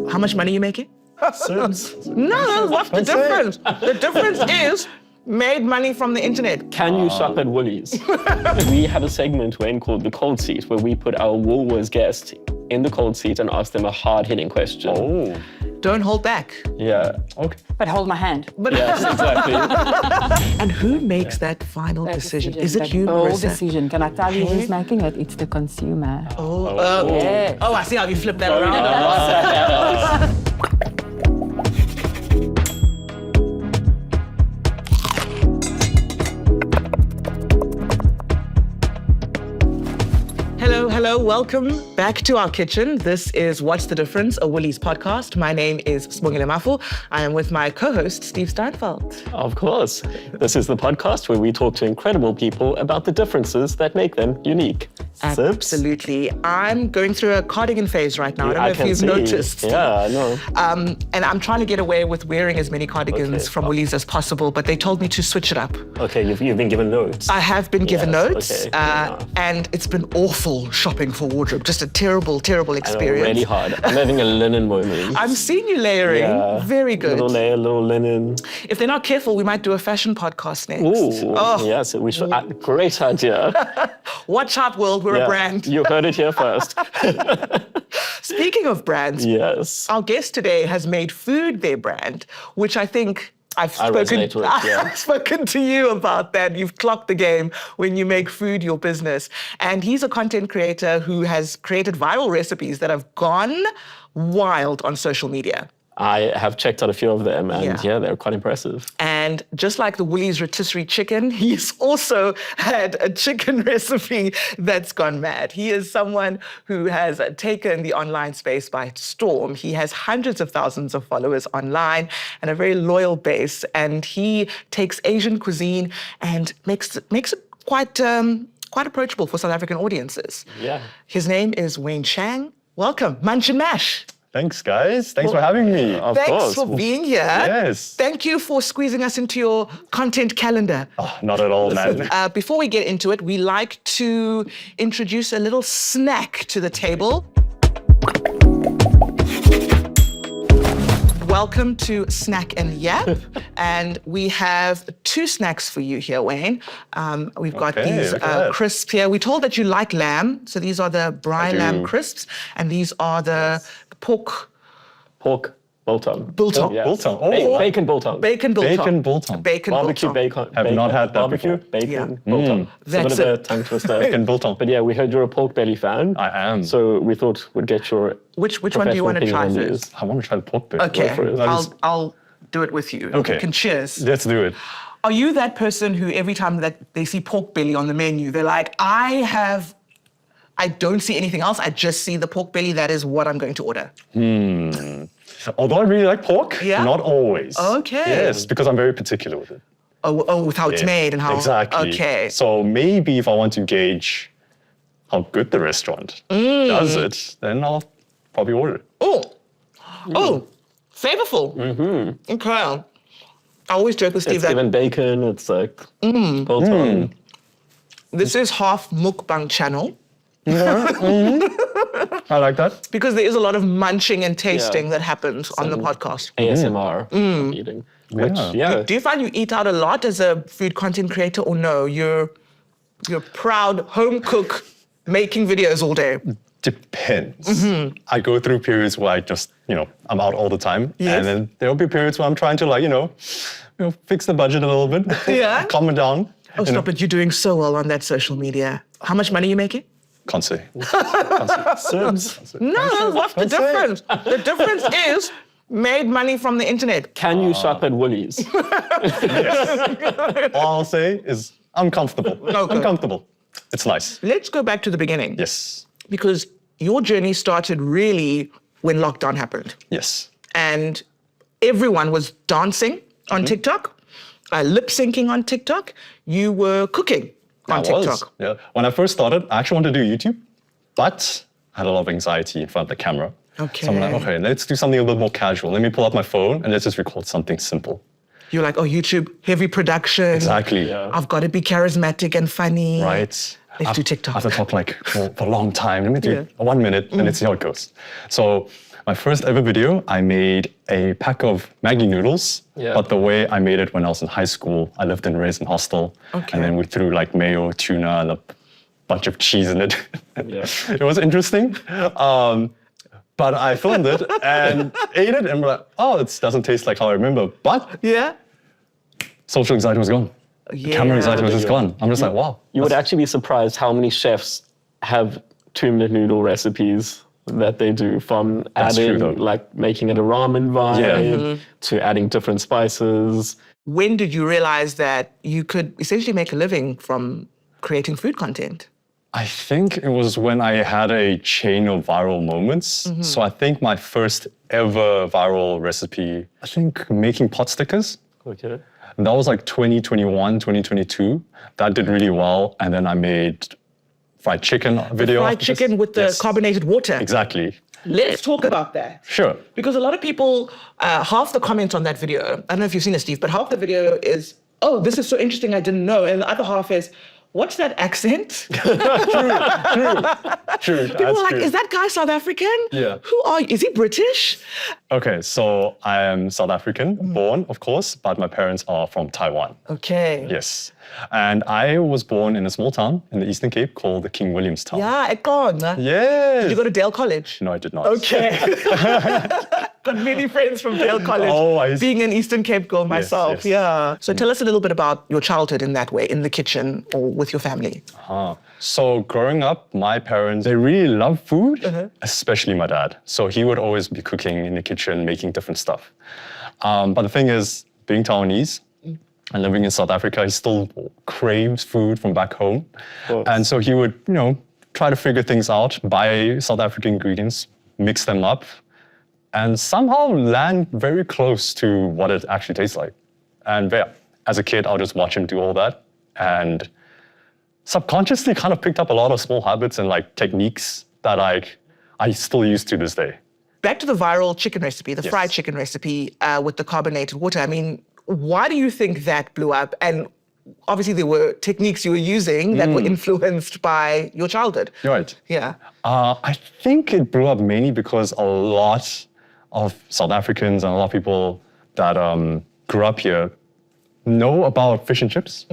How much money are you making? Sims. No, what's the difference? The difference is made money from the internet. Can you shop at Woolies? We have a segment, Wayne, called The Cold Seat, where we put our Woolworths guest in the cold seat and ask them a hard-hitting question. Oh. Don't hold back. Yeah. Okay. But hold my hand. But Yes, exactly. And who makes that final decision? Is it That you, whole Marisa? decision. Can I tell you who's making it? It's the consumer. Yes. Oh, I see how you flip that around. Hello, welcome back to our kitchen. This is What's the Difference, a Woolies podcast. My name is Sibongile Mafu. I am with my co-host, Steve Steinfeld. Of course. This is the podcast where we talk to incredible people about the differences that make them unique. Sibs? Absolutely. I'm going through a cardigan phase right now. I don't know if can you've see. noticed. Yeah, I know. And I'm trying to get away with wearing as many cardigans from Woolies as possible, but they told me to switch it up. Okay, you've been given notes. I have been given Yes, notes, okay, fair enough. and it's been awful shopping for wardrobe. Just a terrible, terrible experience. Really hard. I'm having a linen moment. I'm seeing you layering. Yeah. Very good. Little layer, little linen. If they're not careful, we might do a fashion podcast next. Ooh, yes, we should. Great idea. Watch out, world. We're a brand. You heard it here first. Speaking of brands, Yes. our guest today has made food their brand, which I think I've resonate with, yeah. I've spoken to you about that. You've clocked the game when you make food your business. And he's a content creator who has created viral recipes that have gone wild on social media. I have checked out a few of them, and yeah, they're quite impressive. And just like the Woolies rotisserie chicken, he's also had a chicken recipe that's gone mad. He is someone who has taken the online space by storm. He has hundreds of thousands of followers online and a very loyal base. And he takes Asian cuisine and makes it quite approachable for South African audiences. Yeah. His name is Wayne Chang. Welcome, Munch and Mash. Thanks, guys. Thanks for having me. Thanks for being here. Yes. Thank you for squeezing us into your content calendar. Oh, not at all, man. Before we get into it, we like to introduce a little snack to the table. Welcome to Snack and Yap. And we have two snacks for you here, Wayne. We've got these crisps here. We told that you like lamb. So these are the braai lamb crisps. And these are the pork biltong. biltong. Yeah. Biltong. Oh, Bacon biltong. Bacon biltong. Bacon biltong. Bacon Barbecue biltong. bacon. Not had that Barbecue before. bacon biltong. It's a bit of a tongue twister. Bacon biltong. But yeah, we heard you're a pork belly fan. I am. So we thought we'd get your Which one do you want to try professional first? I want to try the pork belly. Okay, for it. I'll do it with you. Okay. You can cheers. Let's do it. Are you that person who every time that they see pork belly on the menu, they're like, I don't see anything else. I just see the pork belly. That is what I'm going to order. Although I really like pork, Yeah? not always. Okay. Yes, because I'm very particular with it. Oh, with how it's made and how... Exactly. Okay. So maybe if I want to gauge how good the restaurant does it, then I'll probably order it. Oh, flavorful. Mm-hmm. Okay. I always joke with Steve It's that given bacon, it's like biltong. this is half mukbang channel I like that. because there is a lot of munching and tasting that happens on the podcast. ASMR of eating. Which, yeah. Do you find you eat out a lot as a food content creator, or no? You're proud home cook making videos all day. Depends. I go through periods where I just, I'm out all the time. Yes. And then there'll be periods where I'm trying to fix the budget a little bit. Yeah. Calm it down. Oh, stop it. You're doing so well on that social media. How much money are you making? Can't say. Sibs. No, what's the difference? The difference is made money from the internet. Can you shop at Woolies? All I'll say is I'm comfortable. Okay. I'm comfortable. It's nice. Let's go back to the beginning. Yes. Because your journey started really when lockdown happened. Yes. And everyone was dancing on TikTok, lip syncing on TikTok. You were cooking on TikTok. Yeah. When I first started, I actually wanted to do YouTube, but I had a lot of anxiety in front of the camera. Okay. So I'm like, okay, let's do something a little more casual. Let me pull out my phone and let's just record something simple. You're like, oh, YouTube, heavy production. Exactly. Yeah. I've got to be charismatic and funny. Right. Let's do TikTok. I have to talk for a long time. Let me do 1 minute and let's see how it goes. So My first ever video, I made a pack of Maggi noodles, Yeah. but the way I made it when I was in high school, I lived in a hostel, and then we threw like mayo, tuna, and a bunch of cheese in it. Yeah. It was interesting, but I filmed it and ate it, and we're like, oh, it doesn't taste like how I remember. But Yeah. social anxiety was gone. Camera anxiety was just gone. I'm just like, wow. You would actually be surprised how many chefs have 2-minute noodle recipes that they do, from That's true, adding, though. like making it a ramen vibe, to adding different spices. When did you realize that you could essentially make a living from creating food content? I think it was when I had a chain of viral moments. So I think my first ever viral recipe, I think making pot stickers. Okay. And that was like 2021, 2022. That did really well. And then I made fried chicken video. Fried after this. chicken with the Yes, carbonated water. Exactly. Let's talk about that. Sure. Because a lot of people, half the comments on that video, I don't know if you've seen it, Steve, but half the video is, oh, this is so interesting, I didn't know. And the other half is, what's that accent? True. People are like, is that guy South African? Yeah. Who are you? Is he British? Okay, so I am South African, born, of course, but my parents are from Taiwan. Okay. Yes. And I was born in a small town in the Eastern Cape called the King William's Town. Yeah, Ekon. Yes. Did you go to Dale College? No, I did not. Okay. Got many friends from Dale College. Oh, I see. Being an Eastern Cape girl myself, yes. yeah. So tell us a little bit about your childhood in that way, in the kitchen or with your family. So growing up, my parents, they really love food, especially my dad. So he would always be cooking in the kitchen, making different stuff. But the thing is, being Taiwanese and living in South Africa, he still craves food from back home. And so he would, try to figure things out, buy South African ingredients, mix them up, and somehow land very close to what it actually tastes like. And yeah, as a kid, I'll just watch him do all that. And subconsciously kind of picked up a lot of small habits and like techniques that I still use to this day. Back to the viral chicken recipe, the fried chicken recipe with the carbonated water. I mean, why do you think that blew up? And obviously there were techniques you were using that were influenced by your childhood. Right. Yeah. I think it blew up mainly because a lot of South Africans and a lot of people that grew up here know about fish and chips.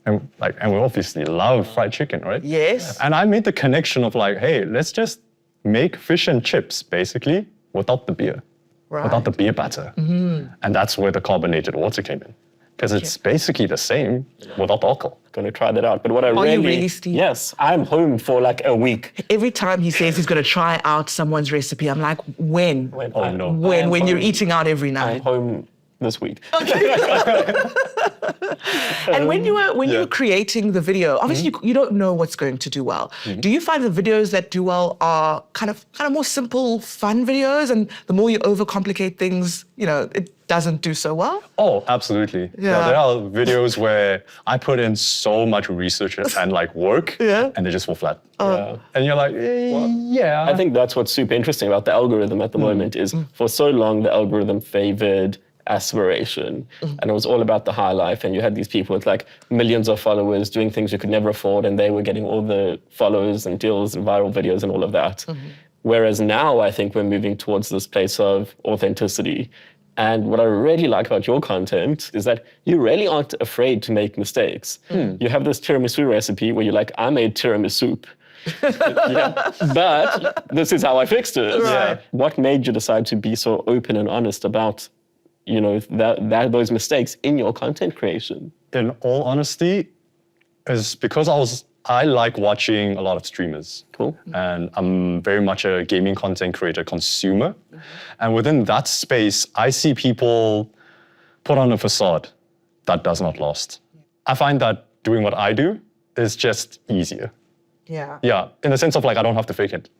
And we obviously love fried chicken, right? Yes. And I made the connection of like, hey, let's just make fish and chips basically without the beer, without the beer batter. And that's where the carbonated water came in. Because it's basically the same without alcohol. Gonna try that out. But what I Are you really, Steve? Yes, I'm home for like a week. Every time he says he's going to try out someone's recipe, I'm like, when? Oh, no. When you're eating out every I'm night. home this week. And when you were creating the video, obviously you don't know what's going to do well. Do you find the videos that do well are kind of more simple, fun videos, and the more you overcomplicate things, it doesn't do so well? Oh, absolutely. Yeah. There are videos where I put in so much research and like work, and they just fall flat. Yeah. And you're like, yeah. I think that's what's super interesting about the algorithm at the moment is for so long the algorithm favored aspiration and it was all about the high life, and you had these people with like millions of followers doing things you could never afford, and they were getting all the follows and deals and viral videos and all of that. Whereas now I think we're moving towards this place of authenticity. And what I really like about your content is that you really aren't afraid to make mistakes. You have this tiramisu recipe where you're like, I made tiramisu. But this is how I fixed it. Right. What made you decide to be so open and honest about, those mistakes in your content creation? In all honesty, is because I like watching a lot of streamers. Cool. And I'm very much a gaming content creator, consumer. And within that space, I see people put on a facade that does not last. I find that doing what I do is just easier. Yeah. Yeah, in the sense of like, I don't have to fake it.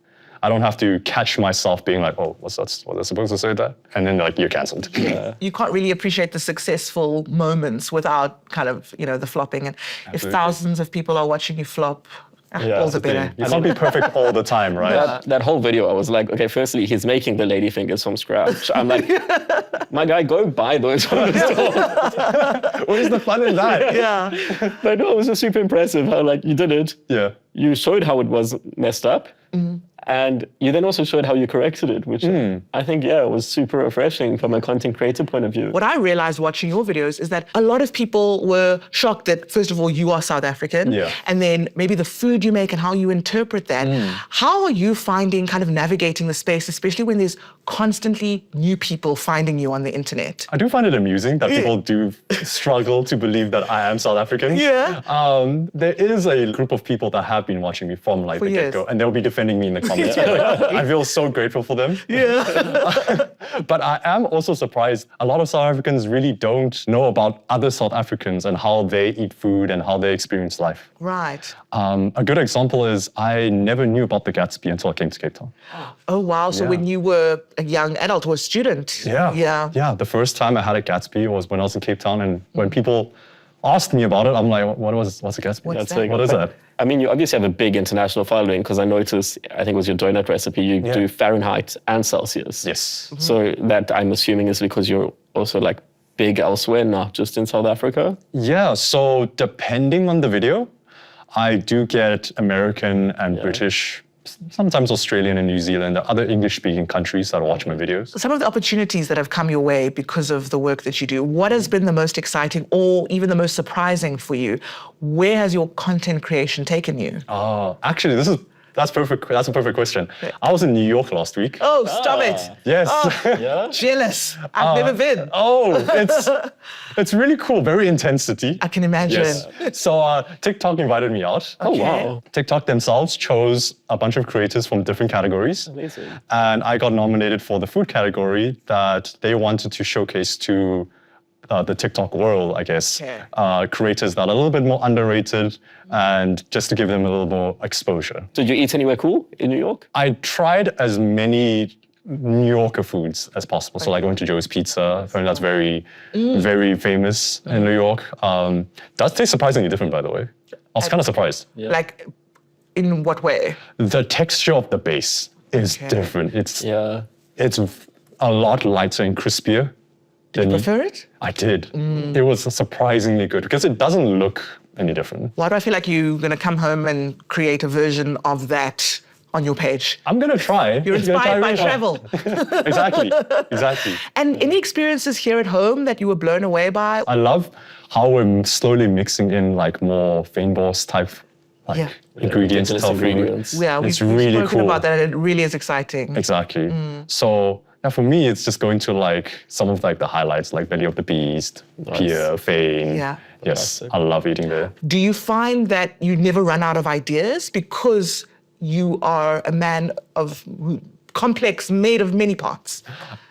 I don't have to catch myself being like, oh, was I supposed to say that? And then like, you're canceled. You can't really appreciate the successful moments without kind of, the flopping. And if Absolutely. thousands of people are watching you flop, all the better. You can't be perfect all the time, right? That whole video, I was like, okay, firstly, he's making the lady fingers from scratch. I'm like, my guy, go buy those from the store. Where's the fun in that? Yeah. But no, it was just super impressive how like you did it. Yeah. You showed how it was messed up. And you then also showed how you corrected it, which I think, was super refreshing from a content creator point of view. What I realized watching your videos is that a lot of people were shocked that, first of all, you are South African, and then maybe the food you make and how you interpret that. How are you finding kind of navigating the space, especially when there's constantly new people finding you on the internet? I do find it amusing that people do struggle to believe that I am South African. There is a group of people that have been watching me from like the get-go, and they'll be defending me in the comments. I feel so grateful for them. But I am also surprised a lot of South Africans really don't know about other South Africans and how they eat food and how they experience life. Right. A good example is I never knew about the Gatsby until I came to Cape Town. Oh, wow. So when you were a young adult or a student? Yeah. The first time I had a Gatsby was when I was in Cape Town, and when people asked me about it, I'm like, what's a Gatsby? What is that? I mean, you obviously have a big international following because I noticed, I think it was your donut recipe, you do Fahrenheit and Celsius. Yes. So that I'm assuming is because you're also like big elsewhere, not just in South Africa? Yeah, so depending on the video, I do get American and British, sometimes Australian and New Zealand, other English-speaking countries that watch my videos. Some of the opportunities that have come your way because of the work that you do, what has been the most exciting or even the most surprising for you? Where has your content creation taken you? Actually, that's perfect. That's a perfect question. I was in New York last week. Oh, stop it. Yes. Jealous. I've never been. It's really cool. Very intense city. I can imagine. Yes. So TikTok invited me out. Oh, wow. TikTok themselves chose a bunch of creators from different categories. Amazing. And I got nominated for the food category that they wanted to showcase to the TikTok world, I guess. Creators that are a little bit more underrated and just to give them a little more exposure. Did you eat anywhere cool in New York? I tried as many New Yorker foods as possible. So like I went to Joe's Pizza. I think that's very, very famous in New York. Does taste surprisingly different, by the way. I was kind of surprised. Like, in what way? The texture of the base is different. It's a lot lighter and crispier. Did you prefer it? I did. It was surprisingly good because it doesn't look any different. Why do I feel like you're going to come home and create a version of that on your page? I'm going to try. You're inspired by travel. Exactly. And any experiences here at home that you were blown away by? I love how we're slowly mixing in like more feinboss type ingredients into food. Yeah, we've spoken about that, and it really is exciting. Exactly. So for me, it's just going to like some of like the highlights, like belly of the beast, pier, fein. Yes, I love eating there. Do you find that you never run out of ideas because you are a man of complex, made of many parts?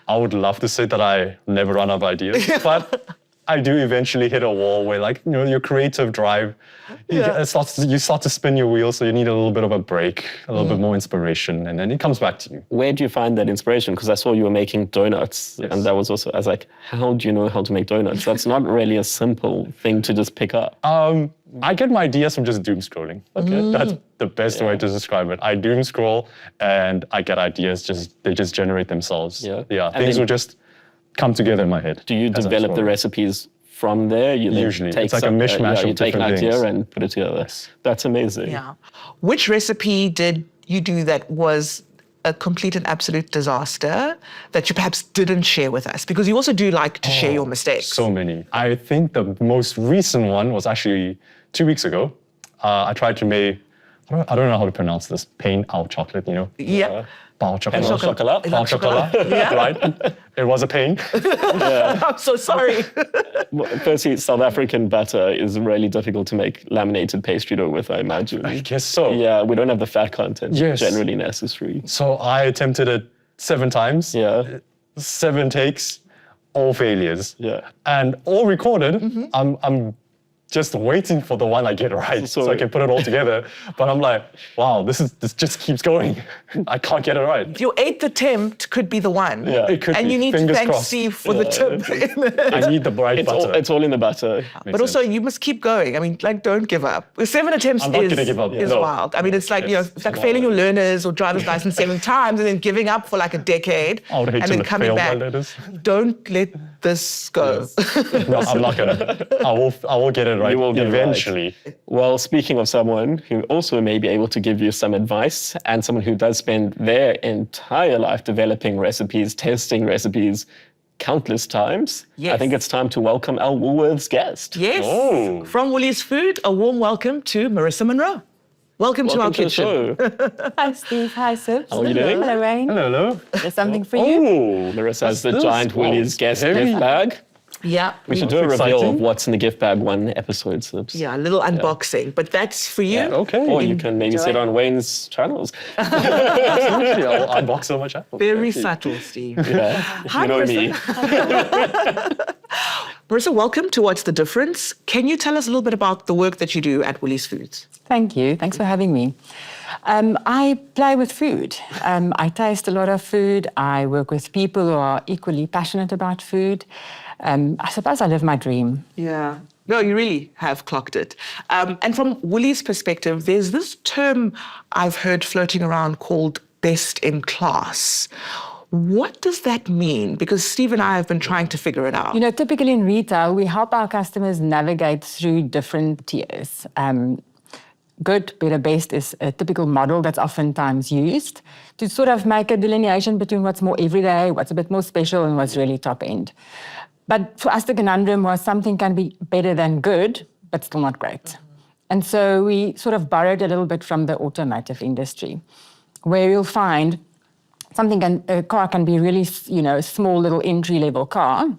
I would love to say that I never run out of ideas, but I do eventually hit a wall where, like, your creative drive, you start to spin your wheels, so you need a little bit of a break, a little bit more inspiration, and then it comes back to you. Where do you find that inspiration? Because I saw you were making donuts, and that was also, I was like, how do you know how to make donuts? That's not really a simple thing to just pick up. I get my ideas from just doom scrolling. That's the best way to describe it. I doom scroll, and I get ideas, they just generate themselves. Things will just come together in my head. Do you develop the recipes from there? Usually. It's like a mishmash of different things. You take an idea and put it together. That's amazing. Yeah. Which recipe did you do that was a complete and absolute disaster that you perhaps didn't share with us? Because you also do like to share your mistakes. So many. I think the most recent one was actually 2 weeks ago. I tried to make, I don't know how to pronounce this, pain au chocolate, Bao chocolat. Bao chocolat. Right? It was a pain. I'm so sorry. Firstly, South African batter is really difficult to make laminated pastry dough with, I imagine. I guess so. Yeah, we don't have the fat content generally necessary. So I attempted it 7 times. 7 takes, all failures. And all recorded. I'm just waiting for the one I get right so I can put it all together. But I'm like, wow, this just keeps going. I can't get it right. Your 8th attempt could be the one. It could and be. you need Fingers to thank crossed. Steve for the tip. I need the bright butter. It's all in the butter. But also, you must keep going. I mean, like, don't give up. 7 attempts is wild. I mean, it's like, it's like failing your learners or driver's license 7 times and then giving up for like a decade and then coming back. Don't let this go. No, I'm not gonna. I will get it right. right? You will be Eventually. right. Well, speaking of someone who also may be able to give you some advice and someone who does spend their entire life developing recipes, testing recipes countless times, I Yes. think it's time to welcome our Woolworths guest. Yes. Oh. From Woolies Food, a warm welcome to Marisa Munroe. Welcome to our Welcome to the kitchen. show. Hi, Steve. Hi, Sips. How are you doing? Hello, Wayne. Hello, hello. There's something for you. Oh, Marisa has the this? giant Wow, Woolies guest heavy. gift bag. Yeah. We should do a That's reveal exciting. of what's in the gift bag one episode, Sips. Yeah, a little unboxing, but that's for you. Okay. Or you can maybe Enjoy. sit on Wayne's channels. Absolutely. I'll unbox so much apple. Very subtle, Steve. Yeah. Hi, You know Marisa. me. Marisa, welcome to What's the Difference? Can you tell us a little bit about the work that you do at Woolies Foods? Thank you. Thanks for having me. I play with food. I taste a lot of food. I work with people who are equally passionate about food. I suppose I live my dream. Yeah. No, you really have clocked it. And from Woolies' perspective, there's this term I've heard floating around called best in class. What does that mean? Because Steve and I have been trying to figure it out. You know, typically in retail, we help our customers navigate through different tiers. Good, better, best is a typical model that's oftentimes used to sort of make a delineation between what's more everyday, what's a bit more special, and what's really top end. But for us, the conundrum was something can be better than good, but still not great. And so we sort of borrowed a little bit from the automotive industry, where you'll find a car can be really, you know, a small little entry-level car.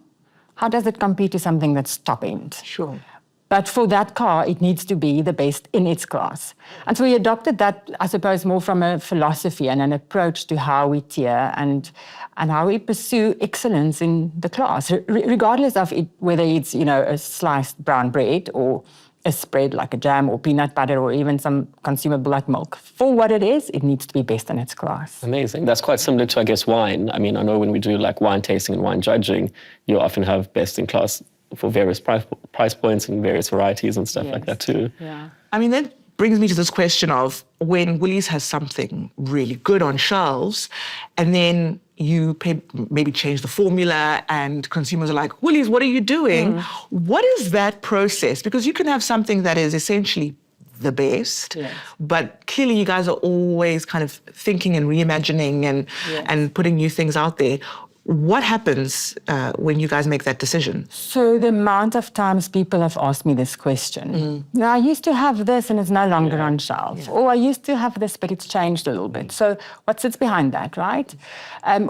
How does it compete to something that's top end? Sure. But for that car, it needs to be the best in its class. And so we adopted that, I suppose, more from a philosophy and an approach to how we tier and how we pursue excellence in the class, regardless of whether it's, you know, a sliced brown bread or a spread like a jam or peanut butter or even some consumable like milk. For what it is, it needs to be best in its class. Amazing. That's quite similar to, I guess, wine. I mean, I know when we do like wine tasting and wine judging, you often have best in class for various price points and various varieties and stuff like that too. Yeah. I mean, that brings me to this question of when Woolies has something really good on shelves, and then you maybe change the formula and consumers are like, Woolies, what are you doing? What is that process? Because you can have something that is essentially the best, but clearly you guys are always kind of thinking and reimagining and putting new things out there. What happens when you guys make that decision? So the amount of times people have asked me this question. Now, I used to have this and it's no longer on shelf. Or I used to have this, but it's changed a little bit. So what sits behind that, right?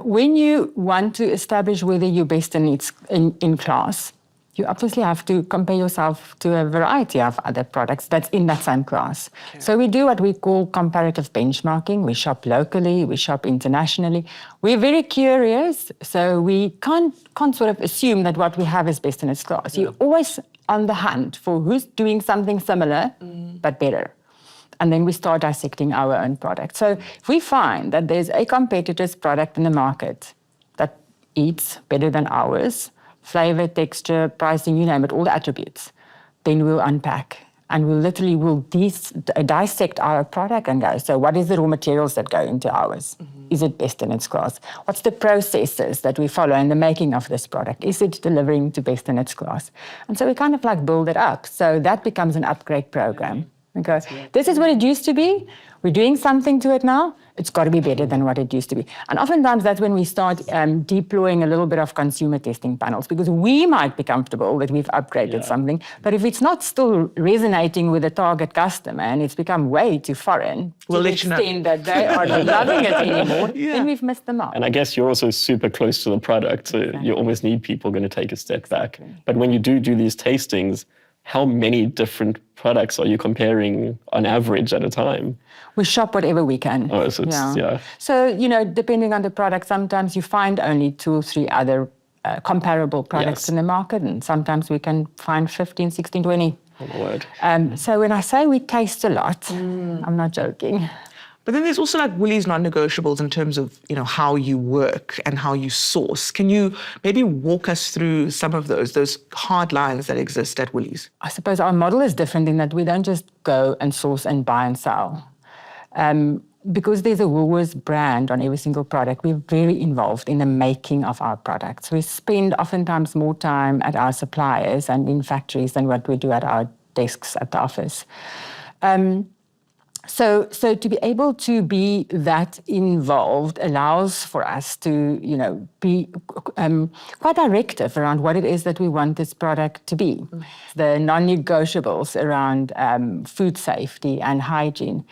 When you want to establish whether you're best in class, you obviously have to compare yourself to a variety of other products that's in that same class. Okay. So we do what we call comparative benchmarking. We shop locally, we shop internationally. We're very curious, so we can't sort of assume that what we have is best in its class. You're always on the hunt for who's doing something similar, but better. And then we start dissecting our own product. So if we find that there's a competitor's product in the market that eats better than ours, flavor, texture, pricing, you name it, all the attributes, then we'll unpack and we'll dissect our product and go, so what is the raw materials that go into ours? Is it best in its class? What's the processes that we follow in the making of this product? Is it delivering to best in its class? And so we kind of like build it up. So that becomes an upgrade program. Okay, this is what it used to be. We're doing something to it now. It's got to be better than what it used to be. And oftentimes that's when we start deploying a little bit of consumer testing panels, because we might be comfortable that we've upgraded something, but if it's not still resonating with the target customer and it's become way too foreign to the extent that they are not loving it anymore, then we've missed them out. And I guess you're also super close to the product, so you almost need people going to take a step back. But when you do these tastings, how many different products are you comparing on average at a time? We shop whatever we can. Oh, so it's, So, you know, depending on the product, sometimes you find only 2 or 3 other comparable products in the market, and sometimes we can find 15, 16, 20. Oh, my word. So when I say we taste a lot, I'm not joking. But then there's also like Woolies non-negotiables in terms of, you know, how you work and how you source. Can you maybe walk us through some of those hard lines that exist at Woolies? I suppose our model is different in that we don't just go and source and buy and sell. Because there's a Woolworths brand on every single product, we're very involved in the making of our products. We spend oftentimes more time at our suppliers and in factories than what we do at our desks at the office. So to be able to be that involved allows for us to, be quite directive around what it is that we want this product to be. The non-negotiables around food safety and hygiene.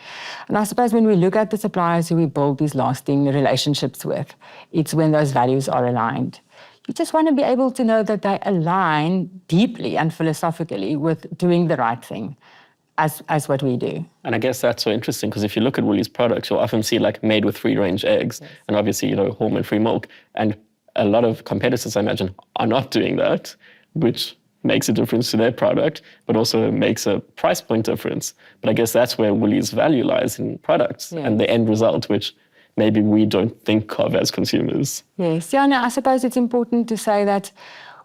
And I suppose when we look at the suppliers who we build these lasting relationships with, it's when those values are aligned. You just want to be able to know that they align deeply and philosophically with doing the right thing. As what we do. And I guess that's so interesting because if you look at Woolies products, you'll often see like made with free-range eggs and obviously, hormone-free milk. And a lot of competitors, I imagine, are not doing that, which makes a difference to their product, but also makes a price point difference. But I guess that's where Woolies' value lies in products and the end result, which maybe we don't think of as consumers. Yes, I suppose it's important to say that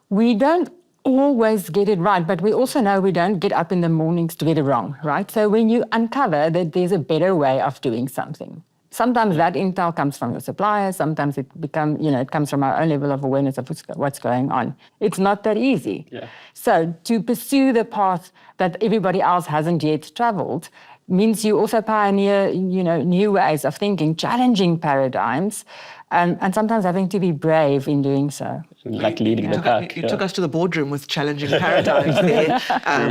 we don't always get it right, but we also know we don't get up in the mornings to get it wrong, right? So when you uncover that there's a better way of doing something, sometimes that intel comes from your suppliers, sometimes it comes from our own level of awareness of what's going on. It's not that easy. Yeah. So to pursue the path that everybody else hasn't yet traveled means you also pioneer, new ways of thinking, challenging paradigms, and sometimes having to be brave in doing so. Like leading the pack. You took us to the boardroom with challenging paradigms there,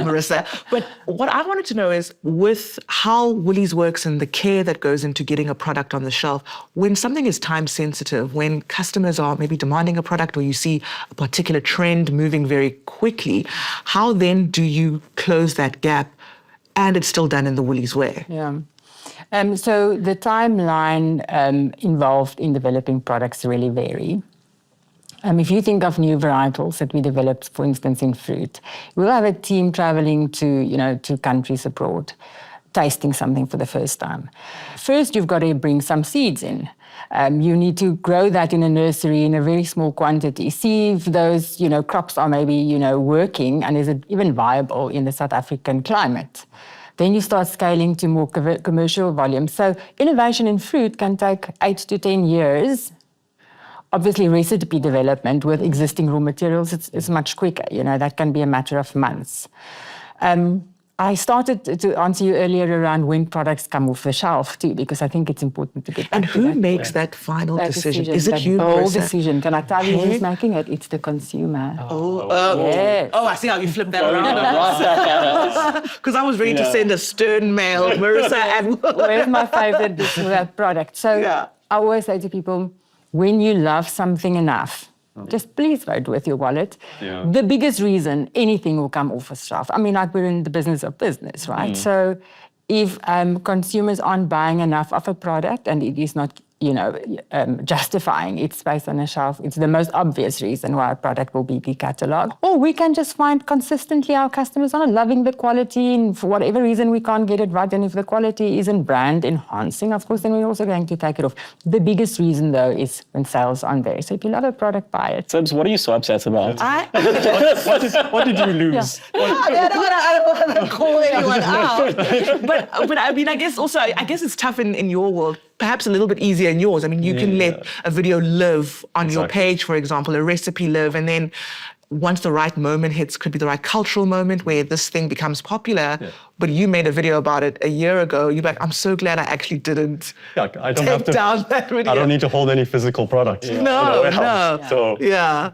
Marisa. But what I wanted to know is, with how Woolies works and the care that goes into getting a product on the shelf, when something is time sensitive, when customers are maybe demanding a product or you see a particular trend moving very quickly, how then do you close that gap and it's still done in the Woolies way? Yeah. So the timeline involved in developing products really vary. If you think of new varietals that we developed, for instance, in fruit, we'll have a team traveling to countries abroad, tasting something for the first time. First, you've got to bring some seeds in. You need to grow that in a nursery in a very small quantity. See if those, crops are maybe, working and is it even viable in the South African climate. Then you start scaling to more commercial volumes. So innovation in fruit can take 8 to 10 years. Obviously, recipe development with existing raw materials, it's much quicker. That can be a matter of months. I started to answer you earlier around when products come off the shelf too, because I think it's important to get back And to who that. makes that final decision? Is it that you, bold Marisa? decision. Can I tell you who's making it? It's the consumer. Yes. I see how you flip that around. Because I was ready to send a stern mail, Marisa. And Where's my favorite dish for that product? So I always say to people, when you love something enough, just please vote with your wallet. Yeah. The biggest reason anything will come off a shelf. I mean, like we're in the business of business, right? So if consumers aren't buying enough of a product and it is not, justifying its space on a shelf, it's the most obvious reason why a product will be decatalogued. Or we can just find consistently our customers are loving the quality and for whatever reason we can't get it right. And if the quality isn't brand enhancing, of course, then we're also going to take it off. The biggest reason though is when sales aren't there. So if you love a product, buy it. Sibs, what are you so upset about? What did you lose? I don't want to call anyone out. But I mean, I guess it's tough in your world. Perhaps a little bit easier in yours. I mean, you can let a video live on your page, for example, a recipe live, and then once the right moment hits, could be the right cultural moment where this thing becomes popular, but you made a video about it a year ago, you're like, I'm so glad I actually didn't I don't have to, down that video. I don't need to hold any physical products. No. So, yeah.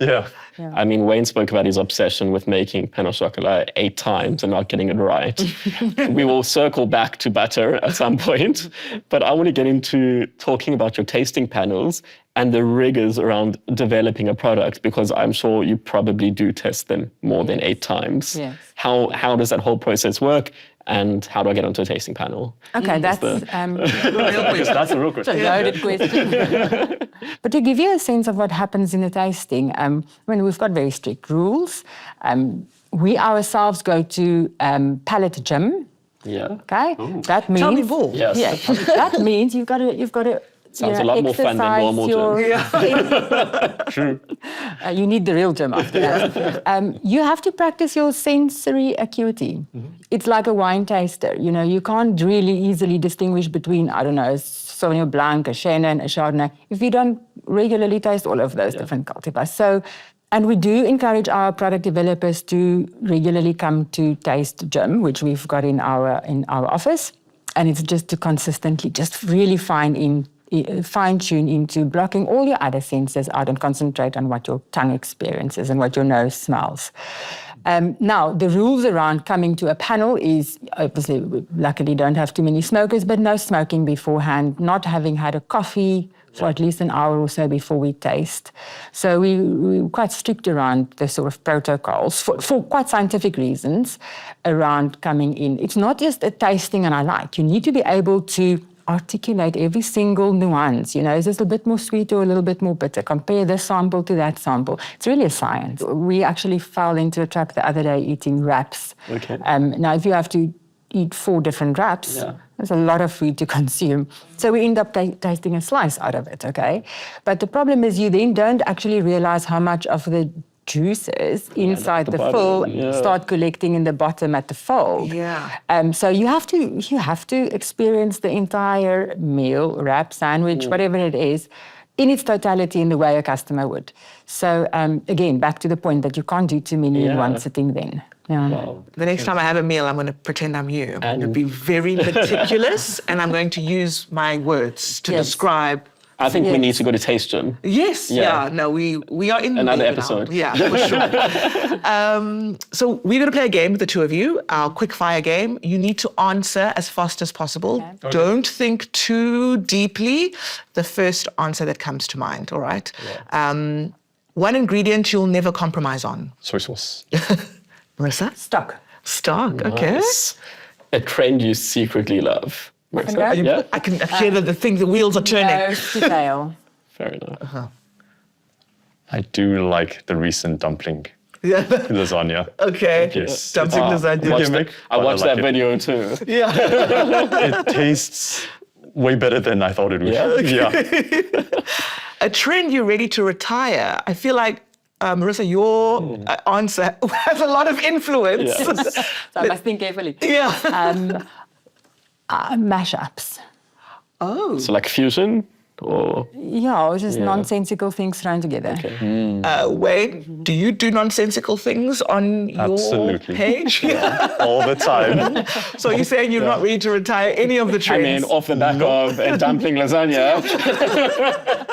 I mean, Wayne spoke about his obsession with making pain au chocolat 8 times and not getting it right. We will circle back to butter at some point, but I want to get into talking about your tasting panels and the rigors around developing a product, because I'm sure you probably do test them more than 8 times. Yes. How does that whole process work? And how do I get onto a tasting panel? Okay, that's That's a real question. a loaded question. But to give you a sense of what happens in the tasting, we've got very strict rules. We ourselves go to palate gym. Yeah. Okay, that means. Tell me more. Yes. Yeah, that means you've got to. Sounds a lot more fun than normal gym. True. You need the real gym after that. You have to practice your sensory acuity. It's like a wine taster. You can't really easily distinguish between, I don't know, a Sauvignon Blanc, a Chenin, a Chardonnay, if you don't regularly taste all of those different cultivars. So And we do encourage our product developers to regularly come to Taste Gym, which we've got in our office. And it's just to consistently just really fine-tune into blocking all your other senses out and concentrate on what your tongue experiences and what your nose smells. Now, the rules around coming to a panel is, obviously, we luckily don't have too many smokers, but no smoking beforehand, not having had a coffee for at least an hour or so before we taste. So we're quite strict around the sort of protocols for quite scientific reasons around coming in. It's not just a tasting and I like. You need to be able to articulate every single nuance. You know, is this a bit more sweet or a little bit more bitter? Compare this sample to that sample. It's really a science. We actually fell into a trap the other day eating wraps. Okay. Now, if you have to eat 4 different wraps, there's a lot of food to consume. So we end up tasting a slice out of it, okay? But the problem is you then don't actually realize how much of the juices inside the fill start collecting in the bottom at the fold. Yeah. So you have to experience the entire meal, wrap, sandwich, whatever it is, in its totality in the way a customer would. So again, back to the point that you can't do too many in one sitting then. Yeah. Wow. The next time I have a meal, I'm going to pretend I'm you. I'm going to be very meticulous and I'm going to use my words to describe. I think we need to go to Taste Gym. Yes, no, we are in Another the episode. Yeah, for sure. So we're going to play a game with the two of you, our quick fire game. You need to answer as fast as possible. Okay. Don't think too deeply. The first answer that comes to mind, all right? Yeah. One ingredient you'll never compromise on. Soy sauce. Marisa? Stock. Stock, okay. Nice. A trend you secretly love. Marisa? Okay. I can hear the thing, the wheels are turning. Nose to tail. Fair enough. I do like the recent dumpling Yeah. lasagna. Okay. Yes. Dumpling lasagna. Gimmick, I but watched like that video too. Yeah. It tastes way better than I thought it would. Yeah. A trend you're ready to retire. I feel like, Marisa, your answer has a lot of influence. Yes. So I must think carefully. Yeah. Mashups. Oh. So like fusion or? Yeah, or just nonsensical things thrown together. Okay. Wayne, do you do nonsensical things on your Absolutely. page? All the time. So you're saying you're not ready to retire any of the I trends? mean, off the back of a dumpling lasagna.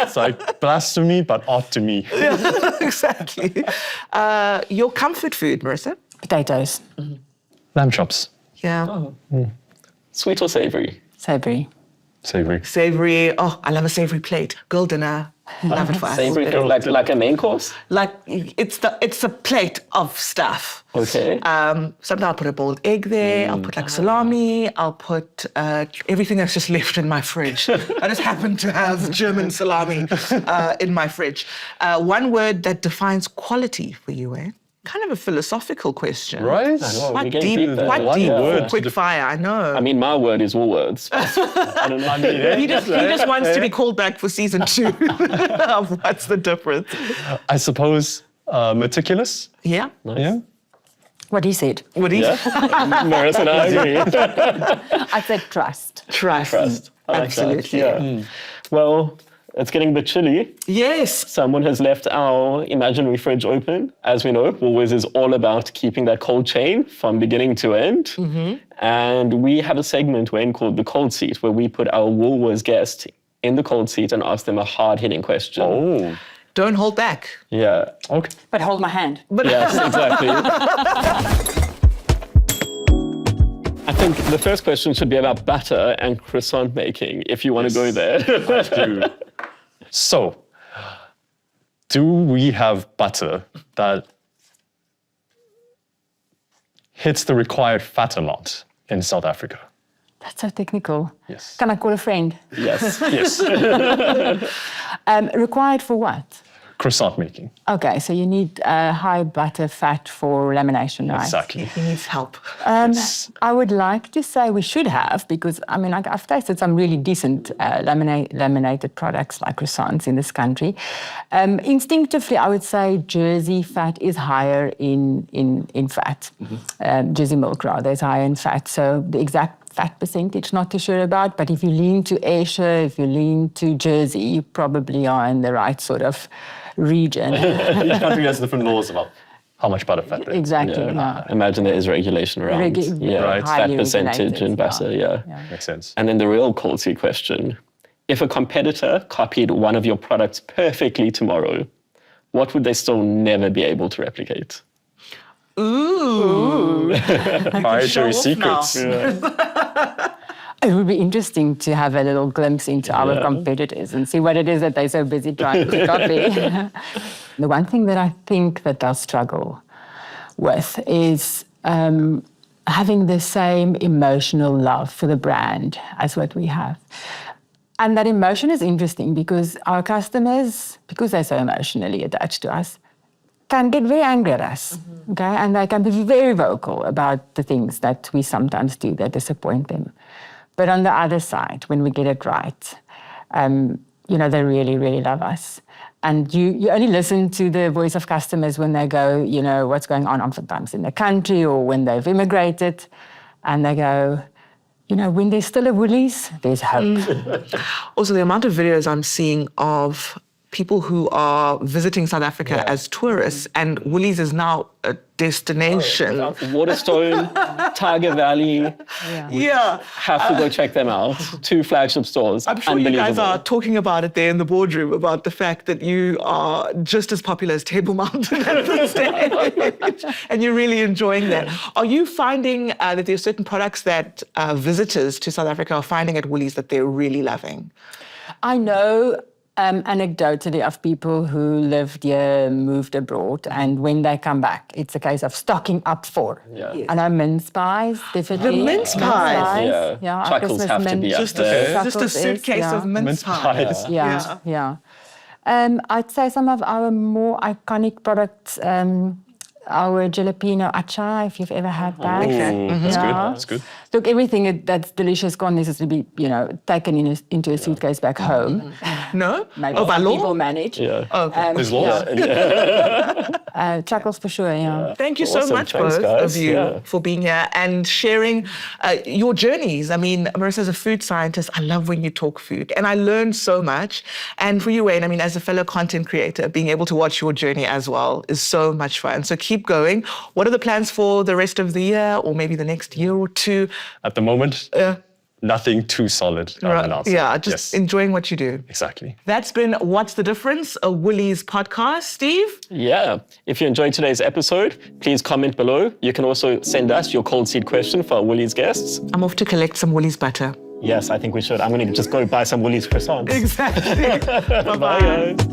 It's like blasphemy, but art to me. Exactly. Your comfort food, Marisa? Potatoes. Lamb chops. Yeah. Sweet or savory? Savory. Savory. Savory. Oh, I love a savory plate. Girl dinner. Love it for us. Savory, like a main course? Like it's a plate of stuff. Okay. Sometimes I'll put a boiled egg there. I'll put like salami. I'll put everything that's just left in my fridge. I just happen to have German salami in my fridge. One word that defines quality for you, eh? Kind of a philosophical question. Right? I know, we're Quite getting deep, deep there. quite One deep word for quick to fire, I know. I mean, my word is Woolworths. I don't know. I mean, he just wants to be called back for season 2 of What's the Difference? I suppose meticulous. Yeah? Yeah. What he said. What do you Yeah. Marisa and I agree. I said trust. Trust. Trust. I like that. Absolutely. Yeah. Well, it's getting a bit chilly. Yes. Someone has left our imaginary fridge open. As we know, Woolworths is all about keeping that cold chain from beginning to end. And we have a segment, Wayne, called the cold seat, where we put our Woolworths guest in the cold seat and ask them a hard-hitting question. Oh. Don't hold back. Yeah. Okay. But hold my hand. Yes, exactly. I think the first question should be about batter and croissant making, if you want to go there. So, do we have butter that hits the required fat amount in South Africa? That's so technical. Yes. Can I call a friend? Yes. Yes. Required for what? Croissant making. Okay, so you need high butter fat for lamination, right? Exactly. He needs help. I would like to say we should have, because I mean, I've tasted some really decent laminated products like croissants in this country. Instinctively, I would say Jersey fat is higher in fat. Jersey milk rather is higher in fat. So the exact fat percentage, not too sure about, but if you lean to Ayrshire, if you lean to Jersey, you probably are in the right sort of region. Each country has different laws about how much butter fat there is. Exactly. Yeah. Yeah. Imagine there is regulation around Right. fat Highly percentage regulated, in butter. Yeah. Makes sense. And then the real cold seat question. If a competitor copied one of your products perfectly tomorrow, what would they still never be able to replicate? Ooh. Proprietary Show off secrets. now. It would be interesting to have a little glimpse into our competitors and see what it is that they're so busy trying to copy. The one thing that I think that they'll struggle with is having the same emotional love for the brand as what we have. And that emotion is interesting because our customers, because they're so emotionally attached to us, can get very angry at us, okay? And they can be very vocal about the things that we sometimes do that disappoint them. But on the other side, when we get it right, they really, really love us. And you only listen to the voice of customers when they go, what's going on oftentimes in the country or when they've immigrated, and they go, when there's still a Woolies, there's hope. Also, the amount of videos I'm seeing of people who are visiting South Africa as tourists, and Woolies is now a destination. Waterstone, Tiger Valley. Yeah. Have to go check them out. 2 flagship stores. I'm sure you guys are talking about it there in the boardroom, about the fact that you are just as popular as Table Mountain at this stage, and you're really enjoying that. Are you finding that there are certain products that visitors to South Africa are finding at Woolies that they're really loving? I know anecdotally of people who lived here, moved abroad, and when they come back, it's a case of stocking up for. Yeah. I know mince pies, definitely. The mince pies? Yeah. our Chuckles Christmas have to be mince. up Just there. a Chuckles suitcase is, of mince pies. Yeah. I'd say some of our more iconic products, our jalapeno achar, if you've ever had that. That's good. That's good. Look, everything that's delicious can't necessarily be, taken into a suitcase back home. No? Maybe by some law? people manage. Yeah. Okay. There's laws. Chuckles for sure, yeah. Thank you so Awesome. much, Thanks, both guys. of you, Yeah. for being here and sharing your journeys. I mean, Marisa's a food scientist. I love when you talk food, and I learned so much. And for you, Wayne, I mean, as a fellow content creator, being able to watch your journey as well is so much fun. So keep going. What are the plans for the rest of the year, or maybe the next year or two? At the moment, nothing too solid. Yeah, just enjoying what you do. Exactly. That's been What's the Difference, a Woolies podcast. Steve? Yeah. If you enjoyed today's episode, please comment below. You can also send us your cold seat question for our Woolies guests. I'm off to collect some Woolies butter. Yes, I think we should. I'm going to just go buy some Woolies croissants. Exactly. Bye-bye. Bye, guys.